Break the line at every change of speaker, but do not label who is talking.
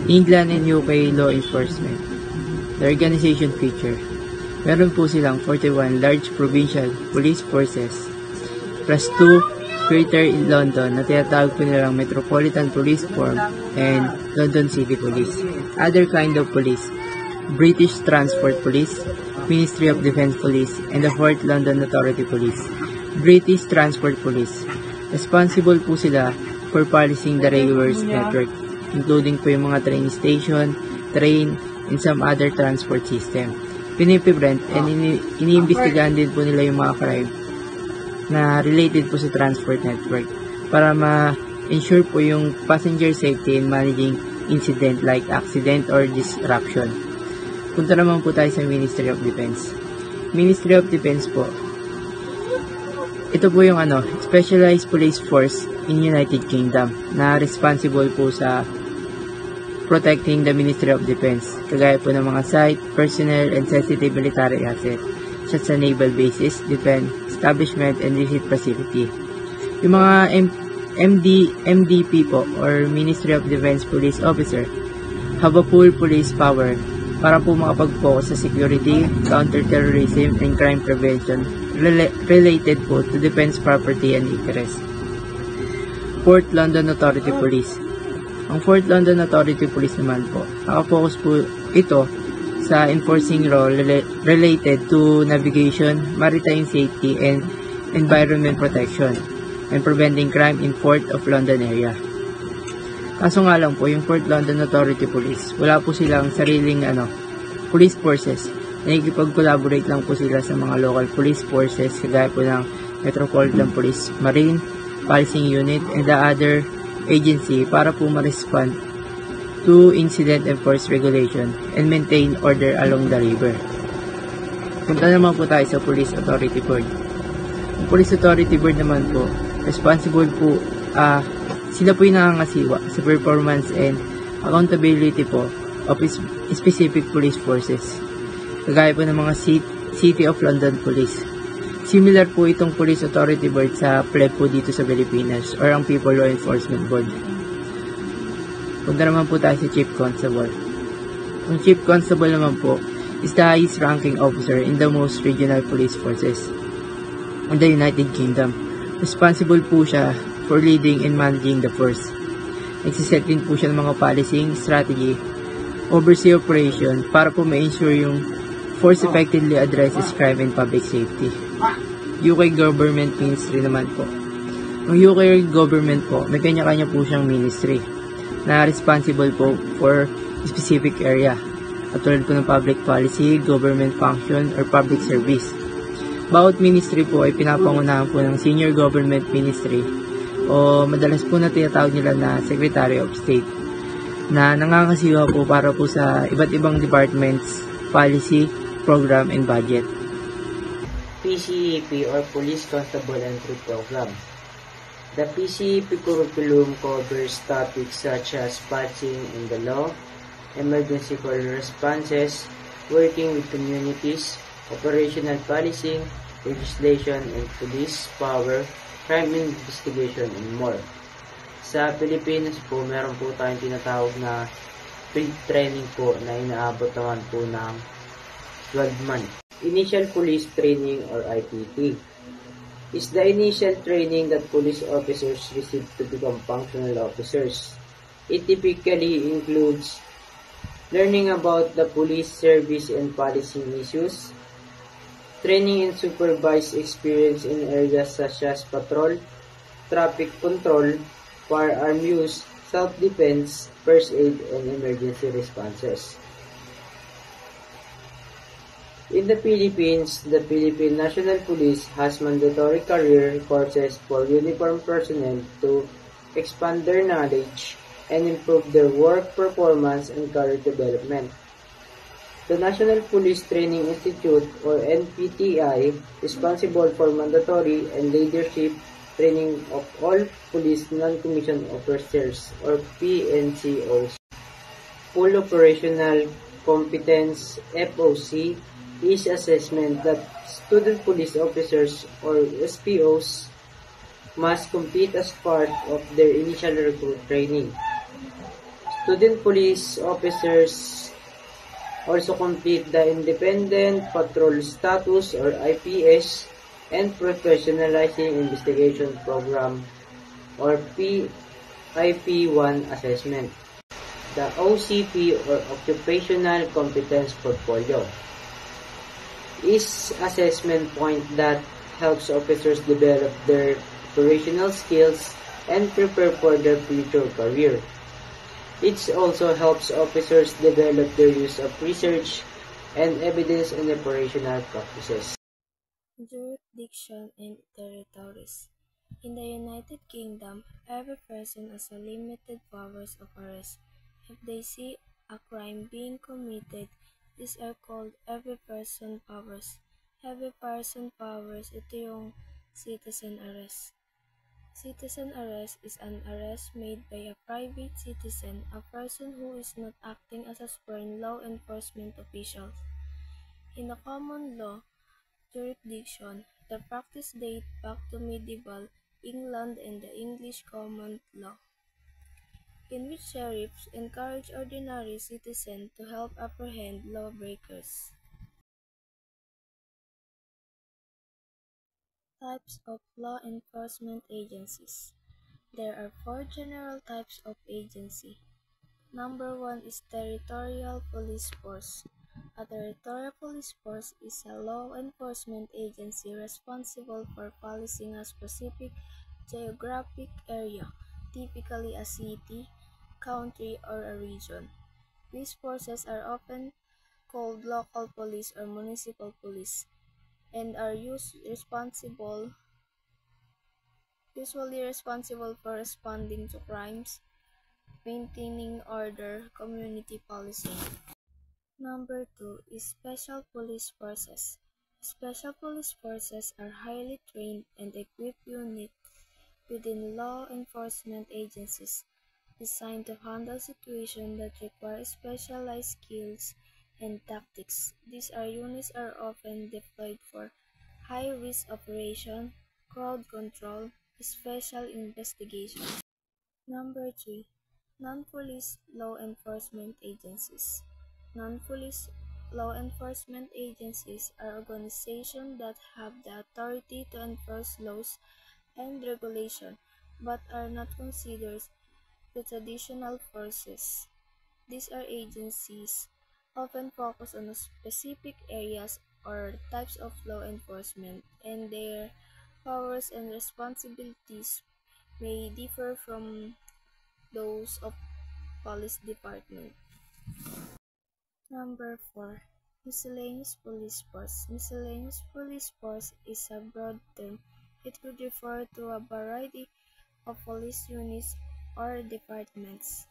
England and UK law enforcement. The organization feature. Meron po silang 41 large provincial police forces plus 2 greater in London na tinatawag po nilang Metropolitan Police Force and London City Police. Other kind of police. British Transport Police, Ministry of Defence Police, and the 4th London Authority Police. British Transport Police. Responsible po sila for policing the railways network, including po yung mga train station, train, and some other transport system. Piniprevent and iniimbestigahan din po nila yung mga crime na related po sa transport network para ma-ensure po yung passenger safety and managing incident like accident or disruption. Punta naman po tayo sa Ministry of Defense. Ministry of Defense po, ito po yung Specialized Police Force in United Kingdom na responsible po sa protecting the Ministry of Defense, kagaya po ng mga site, personnel, and sensitive military assets, such as naval bases, defense, establishment, and visit facility. Yung mga MDP po, or Ministry of Defense Police Officer, have a full police power para po makapag-focus sa security, counter-terrorism, and crime prevention related po to defense property and interest. 4th London Authority Police. Ang 4th London Authority Police naman po, nakafocus po ito sa enforcing law related to navigation, maritime safety, and environment protection, and preventing crime in 4th of London area. Kaso nga lang po, yung 4th London Authority Police, wala po silang sariling police forces. Nakikipag-collaborate lang po sila sa mga local police forces, kagaya po ng Metropolitan Police, Marine, Policing Unit, and the other agency para po ma-respond to incident and force regulation and maintain order along the river. Punta naman po tayo sa Police Authority Board. Ang Police Authority Board naman po, responsible po, sila po yung nakangasiwa sa performance and accountability po of specific police forces. Kagaya po ng mga City of London Police. Similar po itong Police Authority Board sa PLEB po dito sa Pilipinas or ang People Law Enforcement Board. Punta naman po tayo sa Chief Constable. Ang Chief Constable naman po is the highest ranking officer in the most regional police forces in the United Kingdom. Responsible po siya for leading and managing the force. Nagsiset din po siya ng mga policy, strategy, oversee operation para po ma-ensure yung force effectively addresses crime and public safety. UK Government Ministry naman po. Ang UK Government po, may kanya-kanya po siyang ministry na responsible po for specific area. Katulad po ng public policy, government function, or public service. Bawat ministry po ay pinapangunahan po ng Senior Government Ministry o madalas po na tinatawag nila na Secretary of State na nangangasiwa po para po sa iba't ibang departments, policy, program, and budget. PCEP or Police Constable Entry Program. The PCEP curriculum covers topics such as patching in the law, emergency call responses, working with communities, operational policing, legislation and police power, crime investigation, and more. Sa Pilipinas po, meron po tayong tinatawag na field training po na inaabot naman po ng 12 months. Initial Police Training or IPT is the initial training that police officers receive to become functional officers. It typically includes learning about the police service and policing issues, training and supervised experience in areas such as patrol, traffic control, firearm use, self-defense, first aid, and emergency responses. In the Philippines, the Philippine National Police has mandatory career courses for uniformed personnel to expand their knowledge and improve their work performance and career development. The National Police Training Institute or NPTI is responsible for mandatory and leadership training of all police non-commissioned officers or PNCOs. Full Operational Competence FOC is assessment that student police officers or SPOs must complete as part of their initial recruit training. Student police officers also complete the Independent Patrol Status or IPS and Professionalizing Investigation Program or PIP-1 assessment. The OCP or Occupational Competence Portfolio is assessment point that helps officers develop their operational skills and prepare for their future career. It also helps officers develop their use of research and evidence in operational practices.
Jurisdiction and territories. In the United Kingdom, every person has a limited powers of arrest. If they see a crime being committed, these are called every person powers. Every person powers, ito yung citizen arrest. Citizen arrest is an arrest made by a private citizen, a person who is not acting as a sworn law enforcement official. In a common law jurisdiction, the practice dates back to medieval England and the English common law, in which sheriffs encourage ordinary citizens to help apprehend lawbreakers. Types of law enforcement agencies. There are four general types of agency. Number one is territorial police force. A territorial police force is a law enforcement agency responsible for policing a specific geographic area, typically a city, county, or a region. These forces are often called local police or municipal police and are usually responsible for responding to crimes, maintaining order, community policing. Number two is special police forces. Special police forces are highly trained and equipped units within law enforcement agencies designed to handle situations that require specialized skills and tactics. These units are often deployed for high-risk operations, crowd control, special investigations. Number three, non-police law enforcement agencies. Non-police law enforcement agencies are organizations that have the authority to enforce laws and regulation but are not considered the traditional forces. These are agencies often focus on specific areas or types of law enforcement, and their powers and responsibilities may differ from those of police department. Number 4. Miscellaneous police force. Miscellaneous police force is a broad term. It could refer to a variety of police units or departments.